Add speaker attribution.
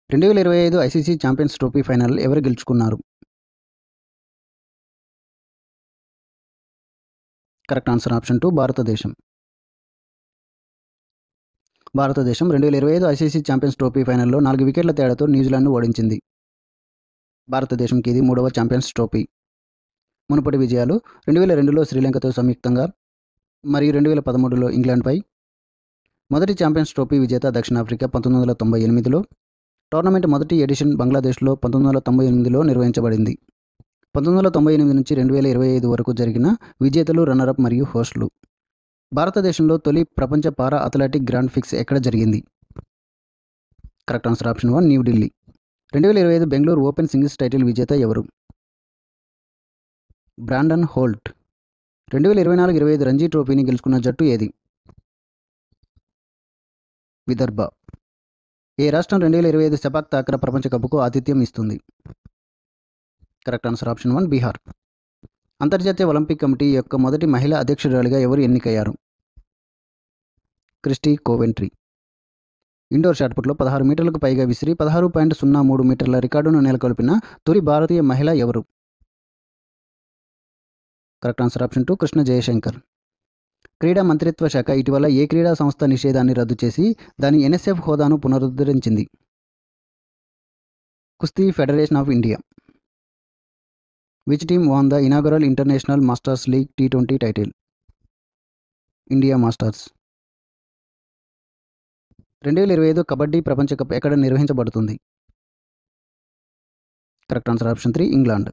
Speaker 1: 2025 ICC champions trophy final ఎవరు గెలుచుకున్నారు? Correct answer option 2 భారతదేశం. భారతదేశం 2025 ఐసీసీ ఛాంపియన్స్ ట్రోఫీ ఫైనల్లో 4 వికెట్ల తేడాతో న్యూజిలాండ్ను ఓడించింది. భారతదేశంకి ఇది 3వ ఛాంపియన్స్ ట్రోఫీ. మునుపటి విజయాలు 2002లో శ్రీలంకతో సంయుక్తంగా మరియు 2013లో ఇంగ్లాండ్పై. మొదటి ఛాంపియన్స్ ట్రోఫీ విజేత దక్షిణాఫ్రికా 1998లో. టోర్నమెంట్ మొదటి ఎడిషన్ బంగ్లాదేశ్లో 1998లో నిర్వహించబడింది. 1998 నుంచి 2025 వరకు జరిగిన విజేతలు, రన్నరప్ మరియు హోస్టులు. భారతదేశంలో తొలి ప్రపంచ పారా అథ్లెటిక్ గ్రాండ్ ఫిక్స్ ఎక్కడ జరిగింది? Correct answer option 1 New Delhi. 2025 Bengaluru open singles title విజేత ఎవరు? Brandon Holt. 2024-25 రంజీ ట్రోఫీని గెలుచుకున్న జట్టు ఏది? విదర్భ. ఏ రాష్ట్రం 2025 సెపాక్ తాక్రా ప్రపంచ కప్కు ఆతిథ్యం ఇస్తుంది? Correct answer option 1 Bihar. అంతర్జాతీయ ఒలింపిక్ కమిటీ యొక్క మొదటి మహిళా అధ్యక్షురాలిగా ఎవరు ఎన్నికయ్యారు? Christie Coventry. ఇండోర్ షాట్పుట్లో 16 మీటర్లకు పైగా విసిరి 16.03 మీటర్ల రికార్డును నెలకొల్పిన తొలి భారతీయ మహిళ ఎవరు? Correct answer option 2 Krishna Jayashankar. క్రీడా మంత్రిత్వ శాఖ ఇటీవల ఏ క్రీడా సంస్థ నిషేధాన్ని రద్దు చేసి దాని ఎన్ఎస్ఎఫ్ హోదాను పునరుద్ధరించింది? కుస్తీ Federation of India. Which team won the inaugural International Masters League T20 title? India Masters. 2025 kabaddi ప్రపంచ కప్ ఎక్కడ నిర్వహించబడుతుంది? Correct answer option 3 England.